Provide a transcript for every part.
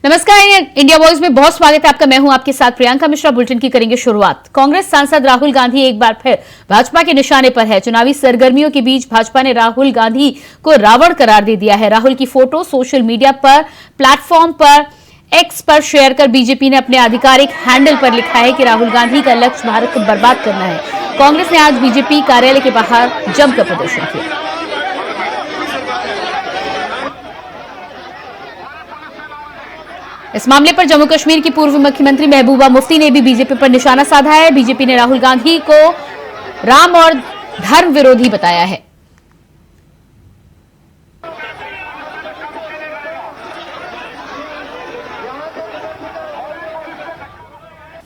नमस्कार, India voice में बहुत स्वागत है आपका। मैं हूं आपके साथ प्रियंका मिश्रा। बुलेटिन की करेंगे शुरुआत। कांग्रेस सांसद राहुल गांधी एक बार फिर भाजपा के निशाने पर है। चुनावी सरगर्मियों के बीच भाजपा ने राहुल गांधी को रावण करार दे दिया है। राहुल की फोटो सोशल मीडिया पर प्लेटफॉर्म पर एक्स पर शेयर कर बीजेपी ने अपने आधिकारिक हैंडल पर लिखा है कि राहुल गांधी का लक्ष्य भारत को बर्बाद करना है। कांग्रेस ने आज बीजेपी कार्यालय के बाहर जमकर प्रदर्शन किया। इस मामले पर जम्मू कश्मीर की पूर्व मुख्यमंत्री महबूबा मुफ्ती ने भी बीजेपी पर निशाना साधा है। बीजेपी ने राहुल गांधी को राम और धर्म विरोधी बताया है।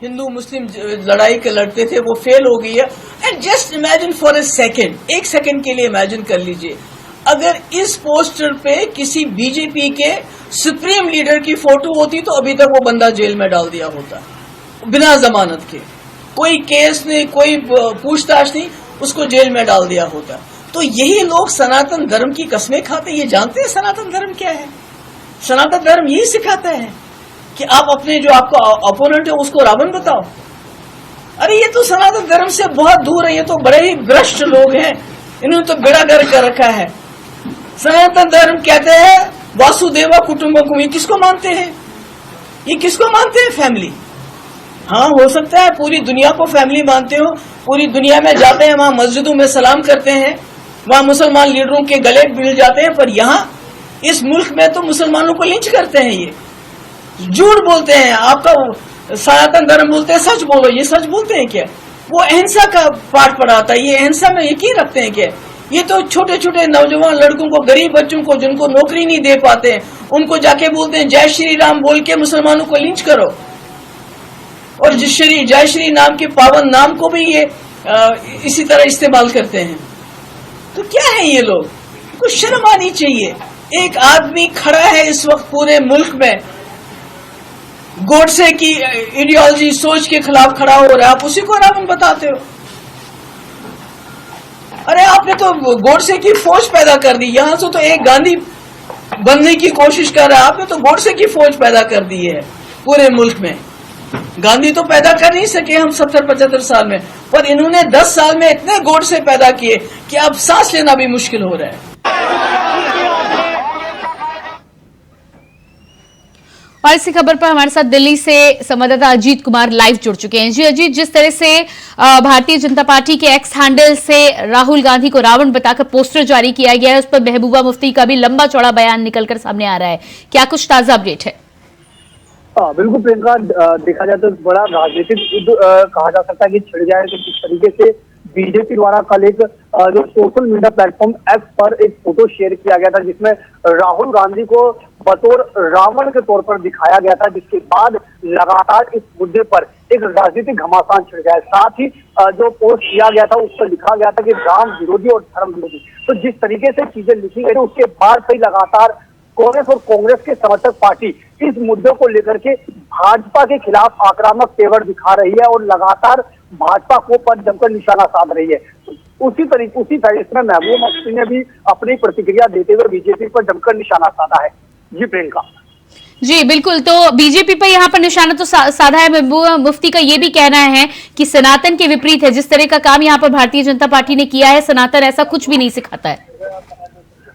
हिंदू मुस्लिम लड़ाई के लड़ते थे, वो फेल हो गई है। And just imagine for a second, एक सेकेंड के लिए इमेजिन कर लीजिए, अगर इस पोस्टर पे किसी बीजेपी के सुप्रीम लीडर की फोटो होती तो अभी तक वो बंदा जेल में डाल दिया होता, बिना जमानत के। कोई केस नहीं, कोई पूछताछ नहीं, उसको जेल में डाल दिया होता। तो यही लोग सनातन धर्म की कस्में खाते। ये जानते हैं सनातन धर्म क्या है? सनातन धर्म यही सिखाता है कि आप अपने जो आपका अपोनेंट है उसको रावण बताओ। अरे ये तो सनातन धर्म से बहुत दूर है। ये तो बड़े ही भ्रष्ट लोग हैं, इन्होंने तो बेड़ा गर्क कर रखा है। सनातन धर्म कहते हैं वासुदेवा कुटुंबकम। ये किसको मानते हैं? ये किसको मानते हैं? फैमिली। हाँ, हो सकता है पूरी दुनिया को फैमिली मानते हो, पूरी दुनिया में जाते हैं, वहां मस्जिदों में सलाम करते हैं, वहां मुसलमान लीडरों के गले मिल जाते हैं, पर यहाँ इस मुल्क में तो मुसलमानों को लिंच करते हैं। ये झूठ बोलते हैं। आपका सनातन धर्म बोलते हैं सच बोलो। ये सच बोलते हैं क्या? वो अहिंसा का पाठ पढ़ाता है। ये अहिंसा में यकीन रखते हैं क्या? ये तो छोटे छोटे नौजवान लड़कों को, गरीब बच्चों को, जिनको नौकरी नहीं दे पाते हैं, उनको जाके बोलते हैं जय श्री राम बोल के मुसलमानों को लिंच करो। और जय श्री नाम के पावन नाम को भी ये इसी तरह इस्तेमाल करते हैं। तो क्या है ये लोग? कुछ शर्म आनी चाहिए। एक आदमी खड़ा है इस वक्त पूरे मुल्क में, गोडसे की आइडियोलॉजी सोच के खिलाफ खड़ा हो रहा है, आप उसी को रावण बताते हो। अरे आपने तो गोडसे की फौज पैदा कर दी। यहां से तो एक गांधी बनने की कोशिश कर रहा है, आपने तो गोडसे की फौज पैदा कर दी है पूरे मुल्क में। गांधी तो पैदा कर नहीं सके हम 70-75 साल में, पर इन्होंने 10 साल में इतने गोडसे पैदा किए कि अब सांस लेना भी मुश्किल हो रहा है। और इसी खबर पर हमारे साथ दिल्ली से संवाददाता अजीत कुमार लाइव जुड़ चुके हैं। जी अजीत, जिस तरह से भारतीय जनता पार्टी के एक्स हैंडल से राहुल गांधी को रावण बताकर पोस्टर जारी किया गया है, उस पर महबूबा मुफ्ती का भी लंबा चौड़ा बयान निकलकर सामने आ रहा है, क्या कुछ ताजा अपडेट है? बिल्कुल प्रियंका, देखा जाए तो बड़ा राजनीतिक युद्ध कहा जा सकता है कि छिड़ जाए कि किस तरीके से बीजेपी द्वारा कल एक जो सोशल मीडिया प्लेटफॉर्म एक्स पर एक फोटो शेयर किया गया था, जिसमें राहुल गांधी को बतौर रावण के तौर पर दिखाया गया था, जिसके बाद लगातार इस मुद्दे पर एक राजनीतिक घमासान छिड़ गया है। साथ ही जो पोस्ट किया गया था उस पर लिखा गया था कि राम विरोधी और धर्म विरोधी। तो जिस तरीके से चीजें लिखी गई उसके बाद से लगातार कांग्रेस और कांग्रेस के समर्थक पार्टी इस मुद्दे को लेकर के भाजपा के खिलाफ आक्रामक तेवर दिखा रही है और लगातार भाजपा को पर जमकर निशाना साध रही है। उसी फैसले में महबूबा मुफ्ती ने भी अपनी प्रतिक्रिया देते हुए बीजेपी पर जमकर निशाना साधा है। जी प्रियंका। जी बिल्कुल, तो बीजेपी पर यहाँ पर निशाना तो साधा है। महबूबा मुफ्ती का ये भी कहना है कि सनातन के विपरीत है। जिस तरह का काम यहाँ पर भारतीय जनता पार्टी ने किया है, सनातन ऐसा कुछ भी नहीं सिखाता है।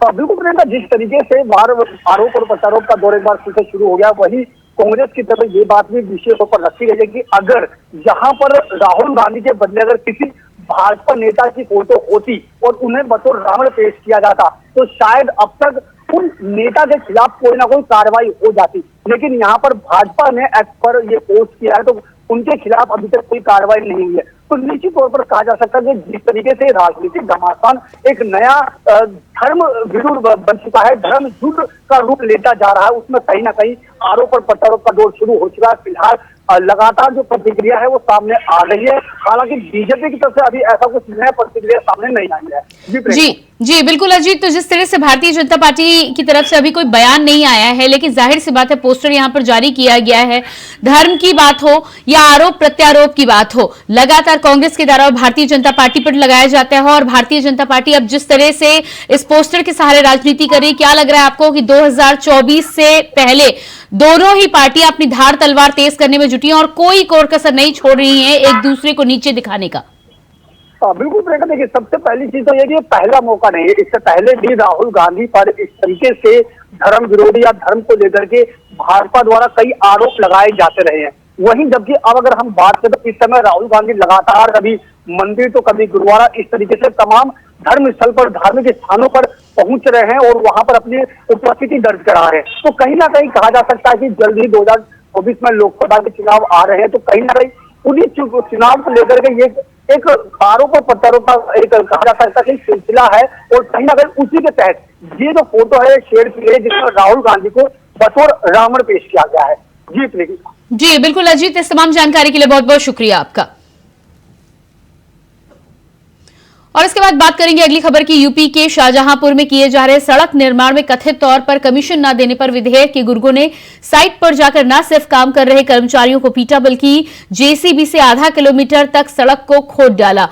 बिल्कुल प्रियंका, जिस तरीके से आरोप और प्रत्यारोप का दौर एक बार फिर से शुरू हो गया, वही कांग्रेस की तरफ ये बात भी विशेष तौर पर रखी गई है कि अगर जहां पर राहुल गांधी के बदले अगर किसी भाजपा नेता की फोटो होती और उन्हें बतौर रावण पेश किया जाता तो शायद अब तक उन नेता के खिलाफ कोई ना कोई कार्रवाई हो जाती। लेकिन यहाँ पर भाजपा ने एक्स पर ये पोस्ट किया है तो उनके खिलाफ अभी तक कोई कार्रवाई नहीं हुई है। तो निश्चित तौर पर कहा जा सकता है कि जिस तरीके से राजनीतिक घमासान एक नया धर्म विरुद्ध बन चुका है, धर्म युद्ध का रूप लेता जा रहा है, उसमें कहीं ना कहीं आरोप और प्रत्यारोप का दौर शुरू हो चुका है। फिलहाल लगातार जो प्रतिक्रिया है वो सामने आ रही है। हालांकि बीजेपी की तरफ से अभी ऐसा कुछ नया प्रतिक्रिया सामने नहीं आई है। जी बिल्कुल अजीत, तो जिस तरह से भारतीय जनता पार्टी की तरफ से अभी कोई बयान नहीं आया है, लेकिन जाहिर सी बात है पोस्टर यहाँ पर जारी किया गया है। धर्म की बात हो या आरोप प्रत्यारोप की बात हो, लगातार कांग्रेस के द्वारा भारतीय जनता पार्टी पर लगाया जाता है। और भारतीय जनता पार्टी अब जिस तरह से इस पोस्टर के सहारे राजनीति कर रही है, क्या लग रहा है आपको कि 2024 से पहले दोनों ही पार्टियां अपनी धार तलवार तेज करने में जुटी हैं और कोई कोर कसर नहीं छोड़ रही है एक दूसरे को नीचे दिखाने का। बिल्कुल प्रियंका, देखिए सबसे पहली चीज तो ये कि पहला मौका नहीं है। इससे पहले भी राहुल गांधी पर इस तरीके से धर्म विरोधी या धर्म को लेकर के भाजपा द्वारा कई आरोप लगाए जाते रहे हैं। वहीं जबकि अब अगर हम बात करें तो इस समय राहुल गांधी लगातार कभी मंदिर तो कभी गुरुद्वारा, इस तरीके से तमाम धर्म स्थल पर, धार्मिक स्थानों पर पहुंच रहे हैं और वहां पर अपनी उपस्थिति दर्ज करा रहे हैं। तो कहीं ना कहीं कहा जा सकता है कि जल्द ही 2024 में लोकसभा के चुनाव आ रहे हैं, तो कहीं ना कहीं उन्हीं चुनाव को लेकर के ये एक आरोप और प्रत्यारोप एक कहा जा सकता है कि सिलसिला है। और कहीं ना कहीं उसी के तहत ये जो फोटो है शेयर की है जिसमें राहुल गांधी को बतौर रावण पेश किया गया है। जी प्रीति। जी बिल्कुल अजीत, इस तमाम जानकारी के लिए बहुत बहुत शुक्रिया आपका। और इसके बाद बात करेंगे अगली खबर की। यूपी के शाहजहांपुर में किए जा रहे सड़क निर्माण में कथित तौर पर कमीशन न देने पर विधेयक के गुर्गों ने साइट पर जाकर न सिर्फ काम कर रहे कर्मचारियों को पीटा बल्कि जेसीबी से आधा किलोमीटर तक सड़क को खोद डाला।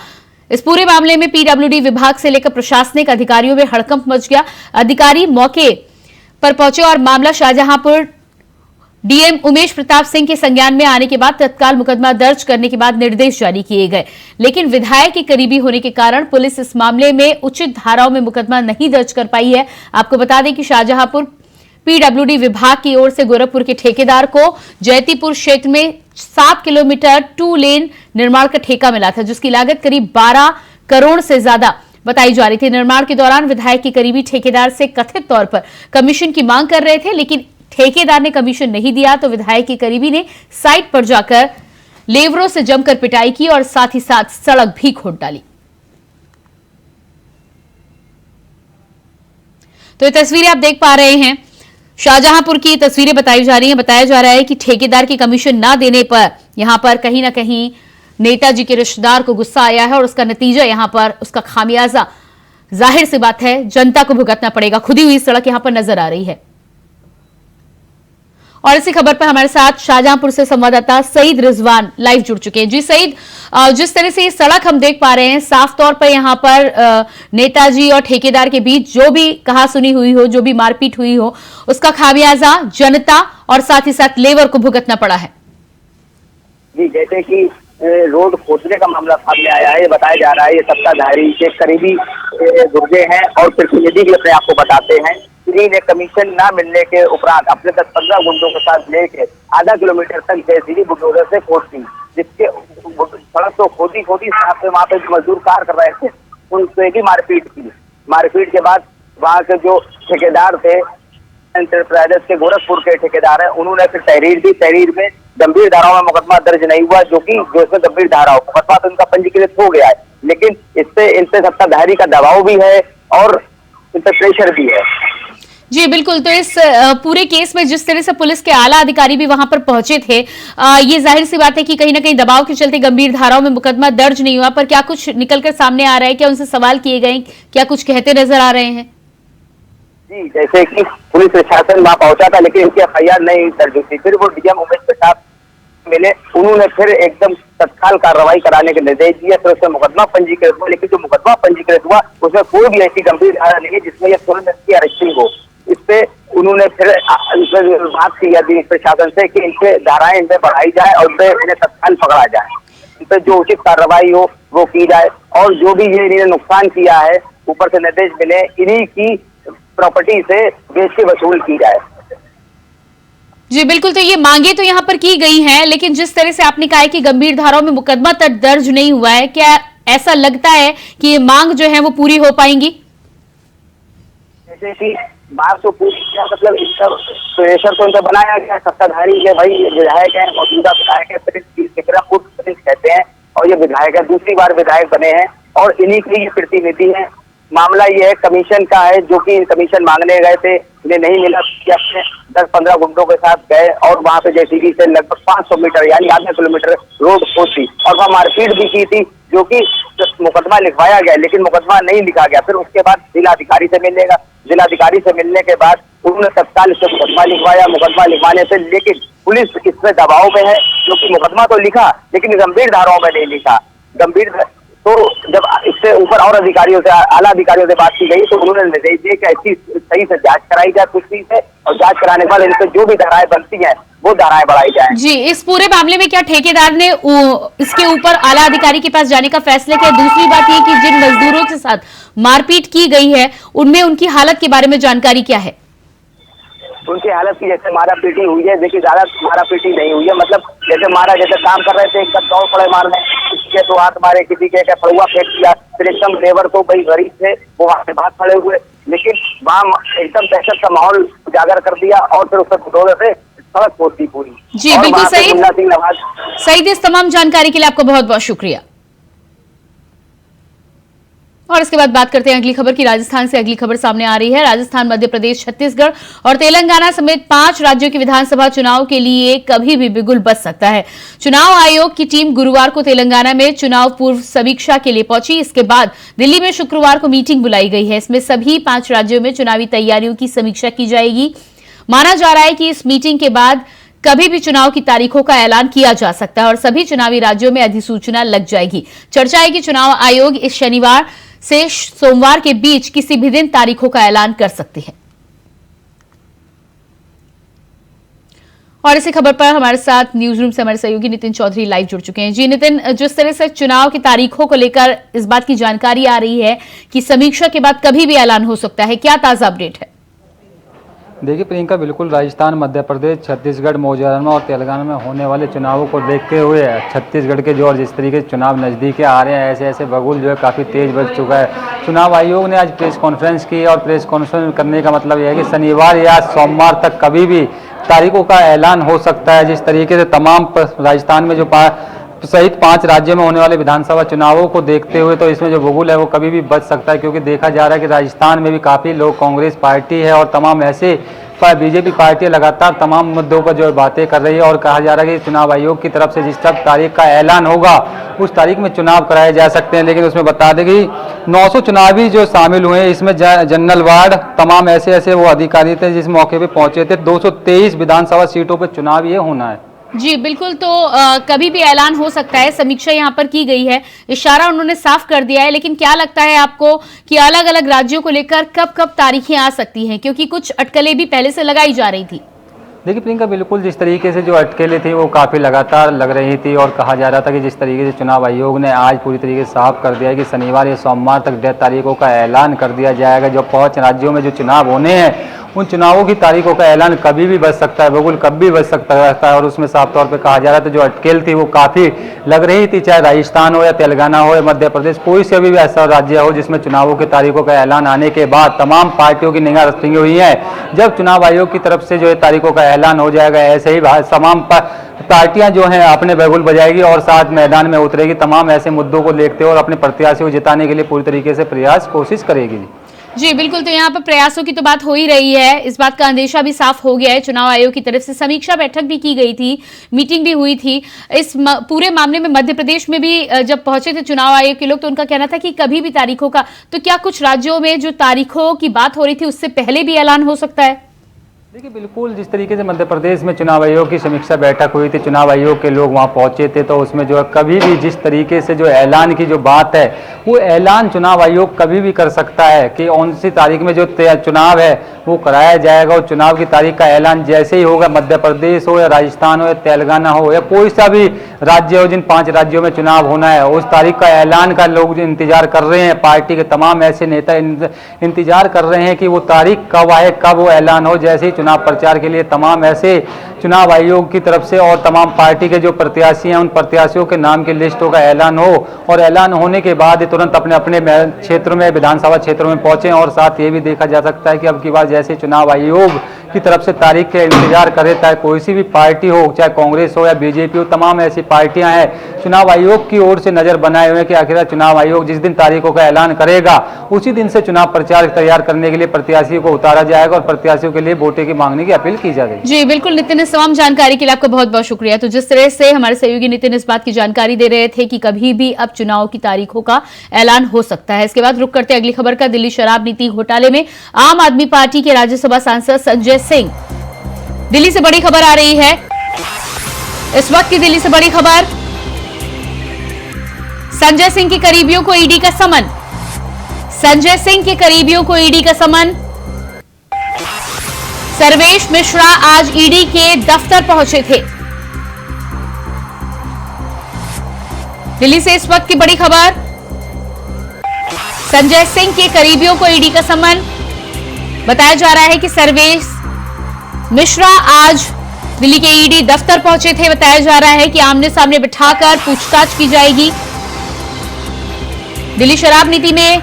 इस पूरे मामले में पीडब्ल्यूडी विभाग से लेकर प्रशासनिक अधिकारियों में हड़कंप मच गया। अधिकारी मौके पर पहुंचे और मामला शाहजहांपुर डीएम उमेश प्रताप सिंह के संज्ञान में आने के बाद तत्काल मुकदमा दर्ज करने के बाद निर्देश जारी किए गए। लेकिन विधायक के करीबी होने के कारण पुलिस इस मामले में उचित धाराओं में मुकदमा नहीं दर्ज कर पाई है। आपको बता दें कि शाहजहांपुर पीडब्ल्यूडी विभाग की ओर से गोरखपुर के ठेकेदार को जयतीपुर क्षेत्र में 7 किलोमीटर 2 लेन निर्माण का ठेका मिला था, जिसकी लागत करीब 12 करोड़ से ज्यादा बताई जा रही थी। निर्माण के दौरान विधायक के करीबी ठेकेदार से कथित तौर पर कमीशन की मांग कर रहे थे, लेकिन ठेकेदार ने कमीशन नहीं दिया तो विधायक के करीबी ने साइट पर जाकर लेवरों से जमकर पिटाई की और साथ ही साथ सड़क भी खोद डाली। तो ये तस्वीरें आप देख पा रहे हैं, शाहजहांपुर की तस्वीरें बताई जा रही हैं। बताया जा रहा है कि ठेकेदार की कमीशन ना देने पर यहां पर कहीं ना कहीं नेताजी के रिश्तेदार को गुस्सा आया है और उसका नतीजा यहां पर उसका खामियाजा जाहिर सी बात है जनता को भुगतना पड़ेगा। खुदी हुई सड़क यहां पर नजर आ रही है। और इसी खबर पर हमारे साथ शाहजहांपुर से संवाददाता सईद रिजवान लाइव जुड़ चुके हैं। जी सईद, जिस तरह से ये सड़क हम देख पा रहे हैं, साफ तौर पर यहां पर नेताजी और ठेकेदार के बीच जो भी कहा सुनी हुई हो, जो भी मारपीट हुई हो, उसका खामियाजा जनता और साथ ही साथ लेबर को भुगतना पड़ा है। जी, जैसे कि रोड खोदने का मामला सामने आया है, ये बताया जा रहा है ये सत्ताधारी के करीबी गुर्गे हैं और प्रतिनिधि भी अपने आप को बताते हैं। इन्हीं ने कमीशन ना मिलने के उपरांत अपने 10-15 गुंडों के साथ लेके आधा किलोमीटर तक जेसीबी बुलडोजर से खोद दी, जिसके सड़क तो खोदी साथ में वहाँ पे मजदूर कार्य कर रहे थे, उनसे भी मारपीट की। मारपीट के बाद वहाँ के जो ठेकेदार थे, एंटरप्राइजेस के गोरखपुर के ठेकेदार हैं, उन्होंने फिर तहरीर दी। तहरीर में गंभीर धाराओं में मुकदमा दर्ज नहीं हुआ, जो इसमें गंभीर धाराओं मुकदमा तो उनका पंजीकृत हो गया है, लेकिन इससे इनसे सत्ताधारी का दबाव भी है और इन पे प्रेशर भी है। जी बिल्कुल, तो इस पूरे केस में जिस तरह से पुलिस के आला अधिकारी भी वहां पर पहुंचे थे, ये जाहिर सी बात है कि कहीं ना कहीं दबाव के चलते गंभीर धाराओं में मुकदमा दर्ज नहीं हुआ, पर क्या कुछ निकलकर सामने आ रहा है? क्या उनसे सवाल किए गए? क्या कुछ कहते नजर आ रहे हैं? जी, जैसे कि पुलिस प्रशासन वहां पहुंचा था, लेकिन इनकी एफआईआर नहीं दर्ज हुई थी। फिर वो डीएम उमेश प्रताप मिले, उन्होंने फिर एकदम तत्काल कार्रवाई कराने के निर्देश दिए, फिर उसमें मुकदमा पंजीकृत हुआ। लेकिन जो मुकदमा पंजीकृत हुआ उसमें कोई भी ऐसी गंभीर धारा नहीं है जिसमें यह तुरंत की अरेस्टिंग हो। इस पे उन्होंने फिर बात की यदि प्रशासन से कि इनसे धाराएं इनमें बढ़ाई जाए और इन्हें तत्काल पकड़ा जाए, इन पे जो उचित कार्रवाई हो वो की जाए, और जो भी ये इन्हें नुकसान किया है ऊपर से निर्देश मिले इन्हीं की प्रॉपर्टी से बेच के वसूल की जाए। जी बिल्कुल, तो ये मांगे तो यहाँ पर की गई हैं, लेकिन जिस तरह से आपने कहा है कि गंभीर धाराओं में मुकदमा तक दर्ज नहीं हुआ है, क्या ऐसा लगता है कि ये मांग जो है वो पूरी हो पाएंगी? जैसे कि बात तो पूरी क्या, मतलब इसका प्रेशर तो इनका बनाया गया सत्ताधारी के, भाई विधायक है, मौजूदा विधायक है, प्रिंस कहते हैं, और ये विधायक है, दूसरी बार विधायक बने हैं और इन्हीं के प्रतिनिधि हैं। मामला ये है कमीशन का है, जो कि कमीशन मांगने गए थे, इन्हें नहीं मिला, अपने 10-15 गुंडों के साथ गए और वहां पे जेसीबी से लगभग 500 मीटर यानी आधा किलोमीटर रोड खोदी और वहां मारपीट भी की थी, जो कि मुकदमा लिखवाया गया, लेकिन मुकदमा नहीं लिखा गया। फिर उसके बाद जिलाधिकारी से मिलेगा, जिलाधिकारी से मिलने के बाद उन्होंने तत्काल इससे मुकदमा लिखवाया। मुकदमा लिखवाने से लेकिन पुलिस इसमें दबाव में है, क्योंकि मुकदमा तो लिखा लेकिन गंभीर धाराओं में नहीं लिखा। गंभीर तो जब इससे ऊपर और अधिकारियों से, आला अधिकारियों से बात की गई तो उन्होंने निर्देश दिए कि ऐसी सही से जांच कराई जाए कुछ से, और जांच कराने के बाद इनसे जो भी धाराएं बनती हैं वो धाराएं बढ़ाई जाए। जी, इस पूरे मामले में क्या ठेकेदार ने इसके ऊपर आला अधिकारी के पास जाने का फैसला किया? दूसरी बात ये कि जिन मजदूरों के साथ मारपीट की गई है उनमें उनकी हालत के बारे में जानकारी क्या है? उनकी हालत की जैसे मारा पीटी हुई है, देखिए ज्यादा मारा पीटी नहीं हुई है, मतलब जैसे मारा, जैसे काम कर रहे थे एकदम दौड़ पड़े मारने, किसी के 2 हाथ मारे, किसी के फड़ुआ फेंक दिया, फिर एकदम लेबर को भाई गरीब थे वो वहां से भाग खड़े हुए, लेकिन वहां एकदम दहशत का माहौल उजागर कर दिया और फिर उससे बुलडोजर से सड़क तोड़ दी पूरी। जी बिल्कुल सही सईद, इस तमाम जानकारी के लिए आपको बहुत बहुत शुक्रिया। और इसके बाद बात करते हैं अगली खबर की। राजस्थान से अगली खबर सामने आ रही है। राजस्थान, मध्य प्रदेश, छत्तीसगढ़ और तेलंगाना समेत 5 राज्यों के विधानसभा चुनाव के लिए कभी भी बिगुल बज सकता है। चुनाव आयोग की टीम गुरुवार को तेलंगाना में चुनाव पूर्व समीक्षा के लिए पहुंची। इसके बाद दिल्ली में शुक्रवार को मीटिंग बुलाई गई है। इसमें सभी 5 राज्यों में चुनावी तैयारियों की समीक्षा की जाएगी। माना जा रहा है कि इस मीटिंग के बाद कभी भी चुनाव की तारीखों का ऐलान किया जा सकता है और सभी चुनावी राज्यों में अधिसूचना लग जाएगी। चर्चा है कि चुनाव आयोग इस शनिवार से सोमवार के बीच किसी भी दिन तारीखों का ऐलान कर सकती है। और इसी खबर पर हमारे साथ न्यूज रूम से हमारे सहयोगी नितिन चौधरी लाइव जुड़ चुके हैं। जी नितिन, जिस तरह से चुनाव की तारीखों को लेकर इस बात की जानकारी आ रही है कि समीक्षा के बाद कभी भी ऐलान हो सकता है, क्या ताजा अपडेट है? देखिए प्रियंका, बिल्कुल राजस्थान, मध्य प्रदेश, छत्तीसगढ़, मिजोरम और तेलंगाना में होने वाले चुनावों को देखते हुए छत्तीसगढ़ के जो और जिस तरीके से चुनाव नज़दीक आ रहे हैं, ऐसे ऐसे बगुल जो है काफ़ी तेज बज चुका है। चुनाव आयोग ने आज प्रेस कॉन्फ्रेंस की और प्रेस कॉन्फ्रेंस करने का मतलब यह है कि शनिवार या सोमवार तक कभी भी तारीखों का ऐलान हो सकता है। जिस तरीके से तमाम राजस्थान में जो सहित 5 राज्यों में होने वाले विधानसभा चुनावों को देखते हुए तो इसमें जो बगुल है वो कभी भी बच सकता है, क्योंकि देखा जा रहा है कि राजस्थान में भी काफ़ी लोग, कांग्रेस पार्टी है और तमाम ऐसे बीजेपी पार्टियां लगातार तमाम मुद्दों पर जो बातें कर रही है और कहा जा रहा है कि चुनाव आयोग की तरफ से जिस तक तारीख का ऐलान होगा उस तारीख में चुनाव कराए जा सकते हैं। लेकिन उसमें बता दें कि 900 चुनावी जो शामिल हुए हैं, इसमें जनरल वार्ड तमाम ऐसे ऐसे वो अधिकारी थे जिस मौके पे पहुंचे थे। 223 विधानसभा सीटों पर चुनाव ये होना है। जी बिल्कुल, तो कभी भी ऐलान हो सकता है। समीक्षा यहाँ पर की गई है, इशारा उन्होंने साफ कर दिया है। लेकिन क्या लगता है आपको कि अलग अलग राज्यों को लेकर कब कब तारीखें आ सकती हैं, क्योंकि कुछ अटकलें भी पहले से लगाई जा रही थी? देखिए प्रियंका, बिल्कुल जिस तरीके से जो अटकलें थी वो काफ़ी लगातार लग रही थी और कहा जा रहा था कि जिस तरीके से चुनाव आयोग ने आज पूरी तरीके से साफ कर दिया है कि शनिवार या सोमवार तक 10 तारीखों का ऐलान कर दिया जाएगा। जो 5 राज्यों में जो चुनाव होने हैं उन चुनावों की तारीखों का ऐलान कभी भी बच सकता है, बिल्कुल कभी भी बच सकता है। और उसमें साफ तौर पे कहा जा रहा था जो अटकेल थी वो काफ़ी लग रही थी, चाहे राजस्थान हो या तेलंगाना हो या मध्य प्रदेश, कोई से भी ऐसा राज्य हो जिसमें चुनावों की तारीखों का ऐलान आने के बाद तमाम पार्टियों की निगाह रखी हुई है। जब चुनाव आयोग की तरफ से जो है तारीखों का ऐलान हो जाएगा, ऐसे ही तमाम पार्टियां जो हैं अपने बिगुल बजाएगी और साथ मैदान में उतरेगी, तमाम ऐसे मुद्दों को देखते हुए और अपने प्रत्याशियों को जिताने के लिए पूरी तरीके से कोशिश करेगी। जी बिल्कुल, तो यहाँ पर प्रयासों की तो बात हो ही रही है। इस बात का अंदेशा भी साफ हो गया है। चुनाव आयोग की तरफ से समीक्षा बैठक भी की गई थी, मीटिंग भी हुई थी। इस पूरे मामले में मध्य प्रदेश में भी जब पहुंचे थे चुनाव आयोग के लोग तो उनका कहना था कि कभी भी तारीखों का, तो क्या कुछ राज्यों में जो तारीखों की बात हो रही थी उससे पहले भी ऐलान हो सकता है? देखिए बिल्कुल, जिस तरीके से मध्य प्रदेश में चुनाव आयोग की समीक्षा बैठक हुई थी, चुनाव आयोग के लोग वहां पहुंचे थे, तो उसमें जो है कभी भी जिस तरीके से जो ऐलान की जो बात है वो ऐलान चुनाव आयोग कभी भी कर सकता है कि कौन सी तारीख में जो चुनाव है वो कराया जाएगा। और चुनाव की तारीख का ऐलान जैसे ही होगा, मध्य प्रदेश हो या राजस्थान हो या तेलंगाना हो या कोई सा भी राज्य हो, जिन 5 राज्यों में चुनाव होना है, उस तारीख का ऐलान का लोग इंतजार कर रहे हैं। पार्टी के तमाम ऐसे नेता इंतजार कर रहे हैं कि वो तारीख कब आए, कब वो ऐलान हो। जैसे ही चुनाव प्रचार के लिए तमाम ऐसे चुनाव आयोग की तरफ से और तमाम पार्टी के जो प्रत्याशी हैं उन प्रत्याशियों के नाम की लिस्टों का ऐलान हो और ऐलान होने के बाद तुरंत अपने अपने क्षेत्र में, विधानसभा क्षेत्रों में पहुंचे। और साथ ये भी देखा जा सकता है कि अब की बार जैसे चुनाव आयोग की तरफ से तारीख के इंतजार करे, चाहे कोई सी भी पार्टी हो, चाहे कांग्रेस हो या बीजेपी हो, तमाम ऐसी पार्टियां हैं चुनाव आयोग की ओर से नजर बनाए हुए कि आखिर चुनाव आयोग जिस दिन तारीखों का ऐलान करेगा उसी दिन से चुनाव प्रचार तैयार करने के लिए प्रत्याशियों को उतारा जाएगा और प्रत्याशियों के लिए वोटें की मांगने की अपील की जाएगी। जी बिल्कुल नितिन, इस तमाम जानकारी के लिए आपका बहुत बहुत शुक्रिया। तो जिस तरह से हमारे सहयोगी नितिन इस बात की जानकारी दे रहे थे कि कभी भी अब चुनाव की तारीखों का ऐलान हो सकता है। इसके बाद रुक करते अगली खबर का। दिल्ली शराब नीति घोटाले में आम आदमी पार्टी के राज्यसभा सांसद संजय सिंह, दिल्ली से बड़ी खबर आ रही है। इस वक्त की दिल्ली से बड़ी खबर, संजय सिंह के करीबियों को ईडी का समन। संजय सिंह के करीबियों को ईडी का समन। सर्वेश मिश्रा आज ईडी के दफ्तर पहुंचे थे। दिल्ली से इस वक्त की बड़ी खबर, संजय सिंह के करीबियों को ईडी का समन। बताया जा रहा है कि सर्वेश मिश्रा आज दिल्ली के ईडी दफ्तर पहुंचे थे। बताया जा रहा है कि आमने सामने बिठाकर पूछताछ की जाएगी। दिल्ली शराब नीति में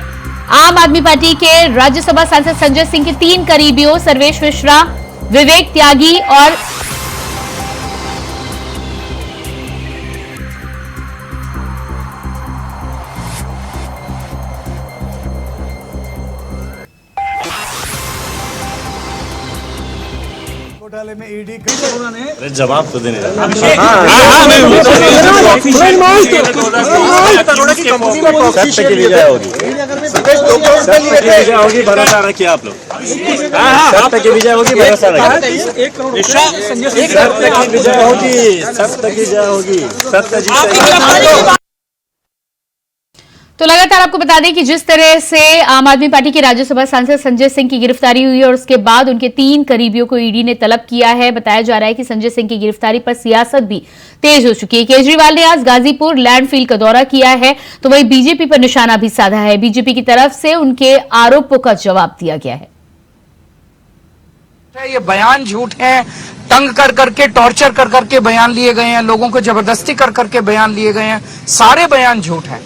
आम आदमी पार्टी के राज्यसभा सांसद संजय सिंह के 3 करीबियों सर्वेश मिश्रा, विवेक त्यागी और घोटाले में ईडी ने जवाब तो देने सत्य की विजय होगी, होगी, भरोसा रखिए आप लोग। सत्य की विजय होगी, भरोसा रखिए। सत्य की विजय होगी, सत्य की विजय होगी, सत्य जी। तो लगातार आपको बता दें कि जिस तरह से आम आदमी पार्टी के राज्यसभा सांसद संजय सिंह की गिरफ्तारी हुई और उसके बाद उनके 3 करीबियों को ईडी ने तलब किया है। बताया जा रहा है कि संजय सिंह की गिरफ्तारी पर सियासत भी तेज हो चुकी है। केजरीवाल ने आज गाजीपुर लैंडफील का दौरा किया है, तो वहीं बीजेपी पर निशाना भी साधा है। बीजेपी की तरफ से उनके आरोपों का जवाब दिया गया है। ये बयान झूठ है, तंग कर करके, टॉर्चर कर करके बयान लिए गए हैं, लोगों को जबरदस्ती कर करके बयान लिए गए हैं, सारे बयान झूठ हैं,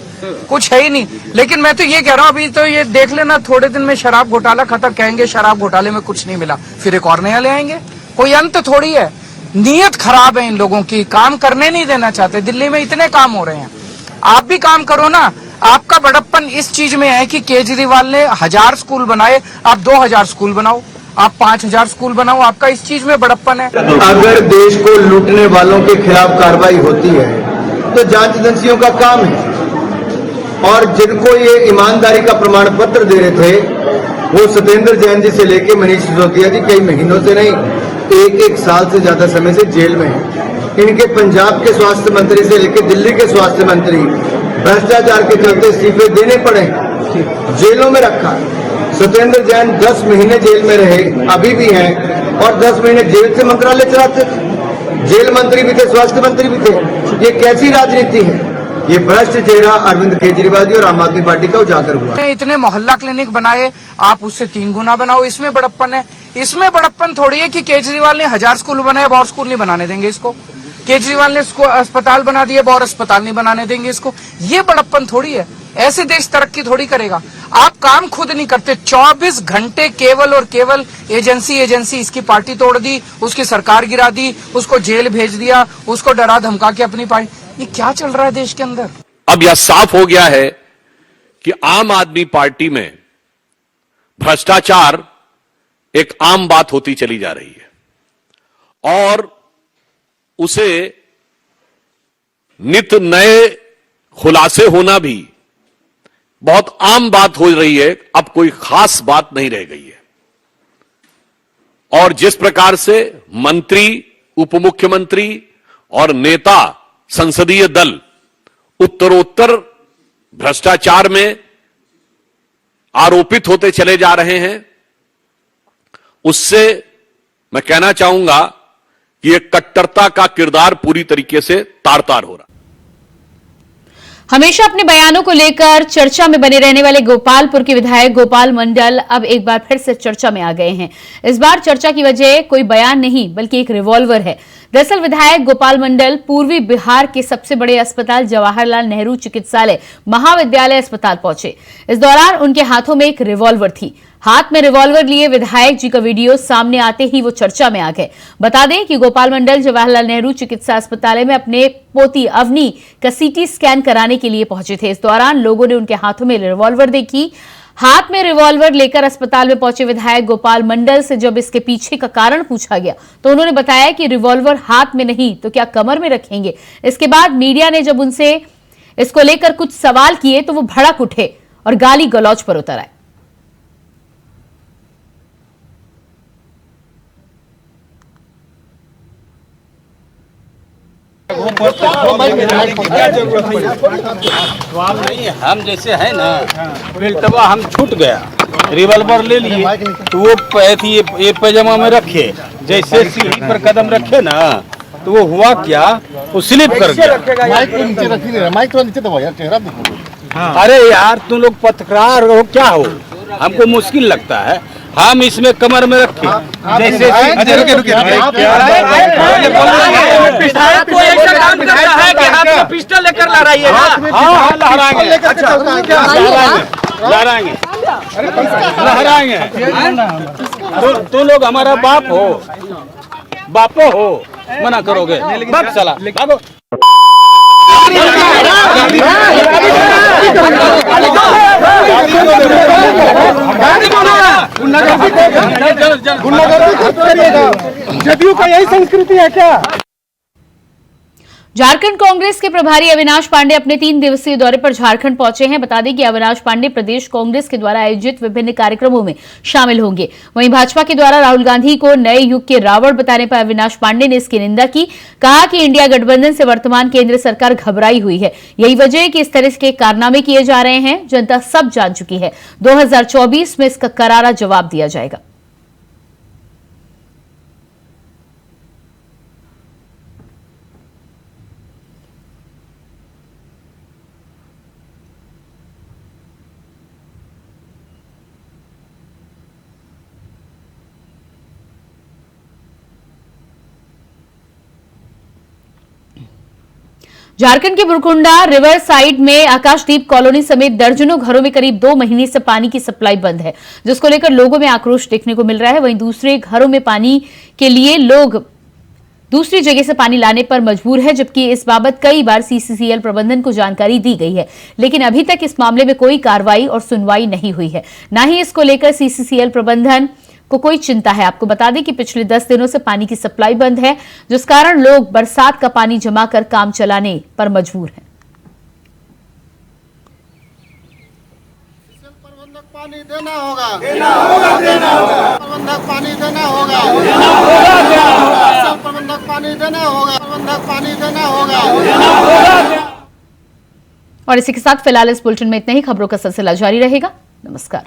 कुछ है ही नहीं। लेकिन मैं तो ये कह रहा हूँ, अभी तो ये देख लेना, थोड़े दिन में शराब घोटाला खत्म, कहेंगे शराब घोटाले में कुछ नहीं मिला, फिर एक और नया ले आएंगे। कोई अंत थोड़ी है। नीयत खराब है इन लोगों की, काम करने नहीं देना चाहते। दिल्ली में इतने काम हो रहे हैं, आप भी काम करो ना। आपका बड़प्पन इस चीज में है कि केजरीवाल ने 1000 स्कूल बनाए, आप 2000 स्कूल बनाओ, आप 5000 स्कूल बनाओ, आपका इस चीज में बड़प्पन है। अगर देश को लूटने वालों के खिलाफ कार्रवाई होती है तो जांच एजेंसियों का काम है, और जिनको ये ईमानदारी का प्रमाण पत्र दे रहे थे वो सत्येंद्र जैन जी से लेके मनीष सिसोदिया जी कई महीनों से नहीं, 1-1 साल से ज्यादा समय से जेल में है। इनके पंजाब के स्वास्थ्य मंत्री से लेकर दिल्ली के स्वास्थ्य मंत्री भ्रष्टाचार के चलते इस्तीफे देने पड़े, जेलों में रखा। सत्येंद्र जैन 10 महीने जेल में रहे, अभी भी हैं, और 10 महीने जेल से मंत्रालय चलाते थे, जेल मंत्री भी थे, स्वास्थ्य मंत्री भी थे। ये कैसी राजनीति है? ये भ्रष्ट चेहरा अरविंद केजरीवाल जी और आम आदमी पार्टी का उजागर हुआ। इतने मोहल्ला क्लिनिक बनाए, आप उससे 3 गुना बनाओ, इसमें बड़प्पन है। इसमें बड़प्पन थोड़ी है कि केजरीवाल ने 1000 स्कूल बनाए, अब और स्कूल नहीं बनाने देंगे इसको। केजरीवाल ने अस्पताल बना दिए, अब और अस्पताल नहीं बनाने देंगे इसको। ये बड़प्पन थोड़ी है। ऐसे देश तरक्की थोड़ी करेगा। आप काम खुद नहीं करते, 24 घंटे केवल और केवल एजेंसी इसकी पार्टी तोड़ दी, उसकी सरकार गिरा दी, उसको जेल भेज दिया, उसको डरा धमका के अपनी पार्टी। ये क्या चल रहा है देश के अंदर? अब यह साफ हो गया है कि आम आदमी पार्टी में भ्रष्टाचार एक आम बात होती चली जा रही है और उसे नित नए खुलासे होना भी बहुत आम बात हो रही है। अब कोई खास बात नहीं रह गई है। और जिस प्रकार से मंत्री, उपमुख्यमंत्री और नेता संसदीय दल उत्तरोत्तर भ्रष्टाचार में आरोपित होते चले जा रहे हैं, उससे मैं कहना चाहूंगा कि यह कट्टरता का किरदार पूरी तरीके से तार-तार हो रहा है। हमेशा अपने बयानों को लेकर चर्चा में बने रहने वाले गोपालपुर के विधायक गोपाल मंडल अब एक बार फिर से चर्चा में आ गए हैं। इस बार चर्चा की वजह कोई बयान नहीं बल्कि एक रिवॉल्वर है। दरअसल विधायक गोपाल मंडल पूर्वी बिहार के सबसे बड़े अस्पताल जवाहरलाल नेहरू चिकित्सालय महाविद्यालय अस्पताल पहुंचे। इस दौरान उनके हाथों में एक रिवॉल्वर थी। हाथ में रिवॉल्वर लिए विधायक जी का वीडियो सामने आते ही वो चर्चा में आ गए। बता दें कि गोपाल मंडल जवाहरलाल नेहरू चिकित्सा अस्पताल में अपने पोती अवनी का सीटी स्कैन कराने के लिए पहुंचे थे। इस दौरान लोगों ने उनके हाथों में रिवॉल्वर देखी। हाथ में रिवॉल्वर लेकर अस्पताल में पहुंचे विधायक गोपाल मंडल से जब इसके पीछे का कारण पूछा गया तो उन्होंने बताया कि रिवॉल्वर हाथ में नहीं तो क्या कमर में रखेंगे। इसके बाद मीडिया ने जब उनसे इसको लेकर कुछ सवाल किए तो वो भड़क उठे और गाली गलौज पर उतर आए। क्या जरूरत है? सवाल नहीं, हम जैसे है ना, बेल्टवा हम छूट गया, रिवॉल्वर ले लिए तो वो ये पैजामा में रखे, जैसे सीढ़ी पर कदम रखे ना तो वो हुआ क्या, वो स्लिप कर गया। माइक को नीचे रख नहीं रहा, माइक तो नीचे दबाओ यार, चेहरा दिखो। अरे यार तुम लोग पत्रकार हो क्या हो, हमको मुश्किल लगता है, हम इसमें कमर में रखे जैसे कोई ऐसा काम करता है कि हाथ में पिस्टल लेकर लहराइएगा। हाँ लहराएंगे, लहराएंगे। तुम लोग हमारा बाप हो, बापो हो, मना करोगे बस चला भागो। जदयू का यही संस्कृति है क्या? झारखंड कांग्रेस के प्रभारी अविनाश पांडे अपने 3 दिवसीय दौरे पर झारखंड पहुंचे हैं। बता दें कि अविनाश पांडे प्रदेश कांग्रेस के द्वारा आयोजित विभिन्न कार्यक्रमों में शामिल होंगे। वहीं भाजपा के द्वारा राहुल गांधी को नए युग के रावण बताने पर अविनाश पांडे ने इसकी निंदा की। कहा कि इंडिया गठबंधन से वर्तमान केंद्र सरकार घबराई हुई है, यही वजह है कि इस तरह के कारनामे किए जा रहे हैं। जनता सब जान चुकी है, 2024 में इसका करारा जवाब दिया जाएगा। झारखंड के बुरकुंडा रिवर साइड में आकाशदीप कॉलोनी समेत दर्जनों घरों में करीब 2 महीने से पानी की सप्लाई बंद है, जिसको लेकर लोगों में आक्रोश देखने को मिल रहा है। वहीं दूसरे घरों में पानी के लिए लोग दूसरी जगह से पानी लाने पर मजबूर है, जबकि इस बाबत कई बार सीसीसीएल प्रबंधन को जानकारी दी गई है, लेकिन अभी तक इस मामले में कोई कार्रवाई और सुनवाई नहीं हुई है। न ही इसको लेकर सीसीसीएल प्रबंधन को कोई चिंता है। आपको बता दें कि पिछले 10 दिनों से पानी की सप्लाई बंद है, जिस कारण लोग बरसात का पानी जमा कर काम चलाने पर मजबूर हैं। प्रबंधक पानी देना होगा, प्रबंधक पानी देना होगा, प्रबंधक पानी देना होगा, प्रबंधक पानी देना होगा। और इसी के साथ फिलहाल इस बुलेटिन में इतना ही। खबरों का सिलसिला जारी रहेगा। नमस्कार।